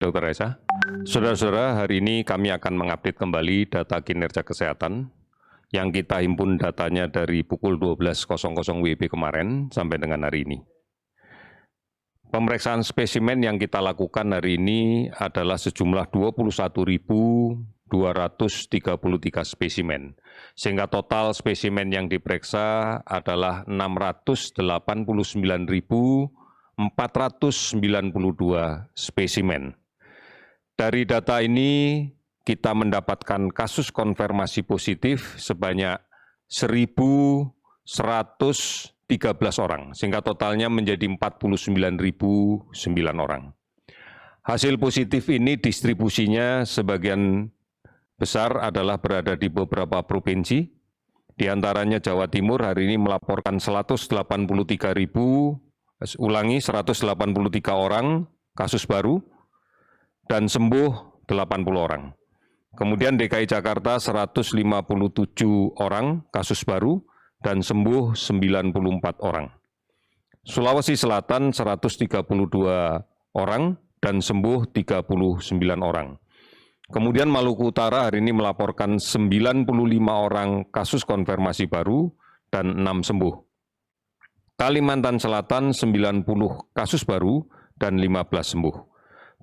Dr. Raisa. Saudara-saudara, hari ini kami akan mengupdate kembali data kinerja kesehatan yang kita himpun datanya dari pukul 12.00 WIB kemarin sampai dengan hari ini. Pemeriksaan spesimen yang kita lakukan hari ini adalah sejumlah 21.233 spesimen, sehingga total spesimen yang diperiksa adalah 689.492 spesimen. Dari data ini kita mendapatkan kasus konfirmasi positif sebanyak 1.113 orang, sehingga totalnya menjadi 49.009 orang. Hasil positif ini distribusinya sebagian besar adalah berada di beberapa provinsi, di antaranya Jawa Timur hari ini melaporkan 183 orang kasus baru, dan sembuh 80 orang. Kemudian DKI Jakarta 157 orang kasus baru dan sembuh 94 orang. Sulawesi Selatan 132 orang dan sembuh 39 orang. Kemudian Maluku Utara hari ini melaporkan 95 orang kasus konfirmasi baru dan 6 sembuh. Kalimantan Selatan 90 kasus baru dan 15 sembuh.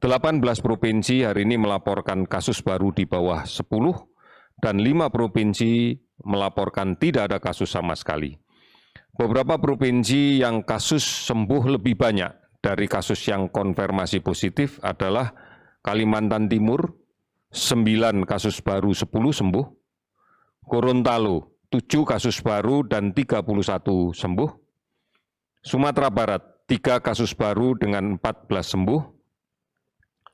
18 provinsi hari ini melaporkan kasus baru di bawah 10 dan 5 provinsi melaporkan tidak ada kasus sama sekali. Beberapa provinsi yang kasus sembuh lebih banyak dari kasus yang konfirmasi positif adalah Kalimantan Timur, 9 kasus baru 10 sembuh, Gorontalo 7 kasus baru dan 31 sembuh, Sumatera Barat 3 kasus baru dengan 14 sembuh,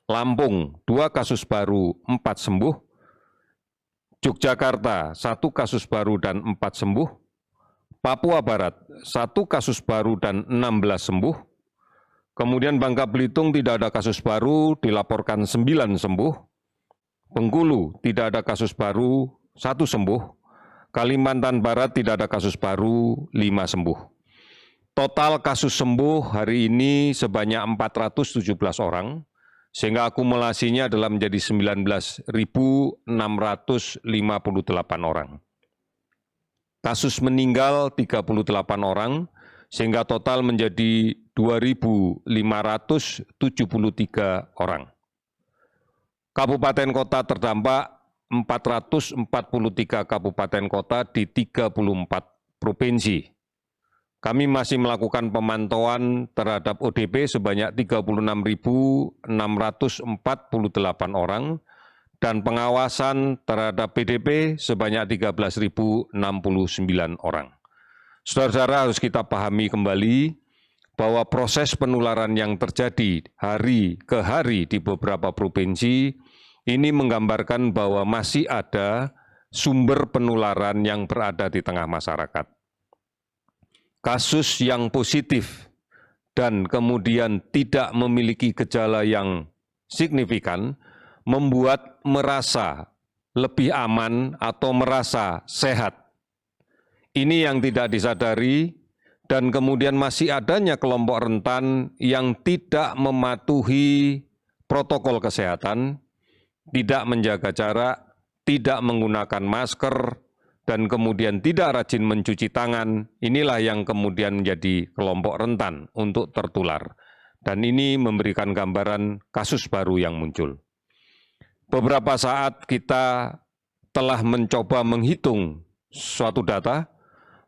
Lampung 2 kasus baru 4 sembuh, Yogyakarta 1 kasus baru dan 4 sembuh, Papua Barat 1 kasus baru dan 16 sembuh, kemudian Bangka Belitung tidak ada kasus baru, dilaporkan 9 sembuh, Bengkulu tidak ada kasus baru, 1 sembuh, Kalimantan Barat tidak ada kasus baru, 5 sembuh. Total kasus sembuh hari ini sebanyak 417 orang, sehingga akumulasinya adalah menjadi 19.658 orang. Kasus meninggal 38 orang, sehingga total menjadi 2.573 orang. Kabupaten kota terdampak 443 kabupaten kota di 34 provinsi. Kami masih melakukan pemantauan terhadap ODP sebanyak 36.648 orang dan pengawasan terhadap PDP sebanyak 13.069 orang. Saudara-saudara, harus kita pahami kembali bahwa proses penularan yang terjadi hari ke hari di beberapa provinsi ini menggambarkan bahwa masih ada sumber penularan yang berada di tengah masyarakat. Kasus yang positif dan kemudian tidak memiliki gejala yang signifikan membuat merasa lebih aman atau merasa sehat. Ini yang tidak disadari dan kemudian masih adanya kelompok rentan yang tidak mematuhi protokol kesehatan, tidak menjaga jarak, tidak menggunakan masker, dan kemudian tidak rajin mencuci tangan. Inilah yang kemudian menjadi kelompok rentan untuk tertular. Dan ini memberikan gambaran kasus baru yang muncul. Beberapa saat kita telah mencoba menghitung suatu data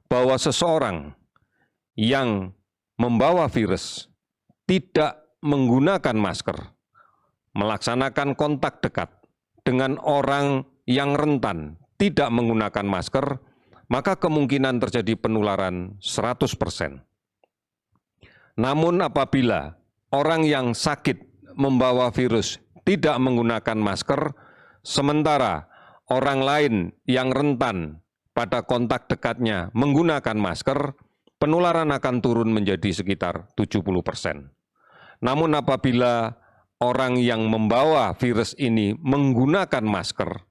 bahwa seseorang yang membawa virus tidak menggunakan masker, melaksanakan kontak dekat dengan orang yang rentan, tidak menggunakan masker, maka kemungkinan terjadi penularan 100%. Namun apabila orang yang sakit membawa virus tidak menggunakan masker, sementara orang lain yang rentan pada kontak dekatnya menggunakan masker, penularan akan turun menjadi sekitar 70%. Namun apabila orang yang membawa virus ini menggunakan masker,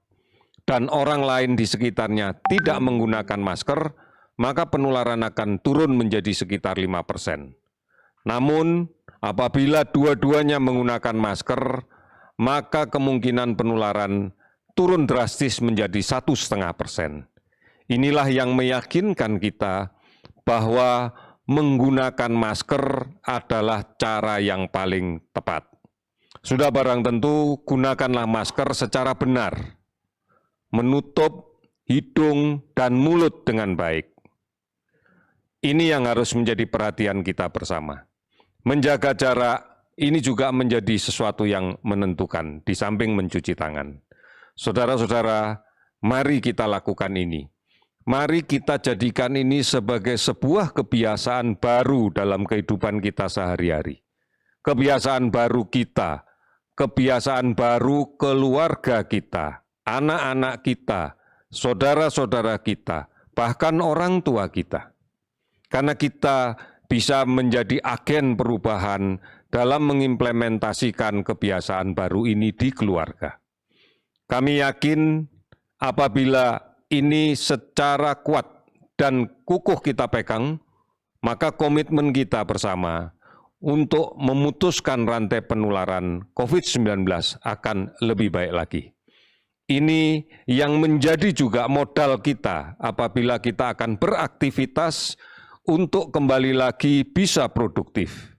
dan orang lain di sekitarnya tidak menggunakan masker, maka penularan akan turun menjadi sekitar 5%. Namun, apabila dua-duanya menggunakan masker, maka kemungkinan penularan turun drastis menjadi 1,5%. Inilah yang meyakinkan kita bahwa menggunakan masker adalah cara yang paling tepat. Sudah barang tentu, gunakanlah masker secara benar, menutup hidung dan mulut dengan baik. Ini yang harus menjadi perhatian kita bersama. Menjaga jarak ini juga menjadi sesuatu yang menentukan di samping mencuci tangan. Saudara-saudara, mari kita lakukan ini. Mari kita jadikan ini sebagai sebuah kebiasaan baru dalam kehidupan kita sehari-hari. Kebiasaan baru kita, kebiasaan baru keluarga kita, anak-anak kita, saudara-saudara kita, bahkan orang tua kita. Karena kita bisa menjadi agen perubahan dalam mengimplementasikan kebiasaan baru ini di keluarga. Kami yakin apabila ini secara kuat dan kukuh kita pegang, maka komitmen kita bersama untuk memutuskan rantai penularan COVID-19 akan lebih baik lagi. Ini yang menjadi juga modal kita apabila kita akan beraktivitas untuk kembali lagi bisa produktif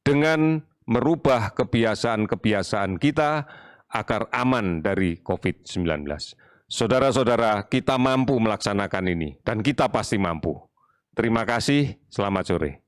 dengan merubah kebiasaan-kebiasaan kita agar aman dari COVID-19. Saudara-saudara, kita mampu melaksanakan ini dan kita pasti mampu. Terima kasih, selamat sore.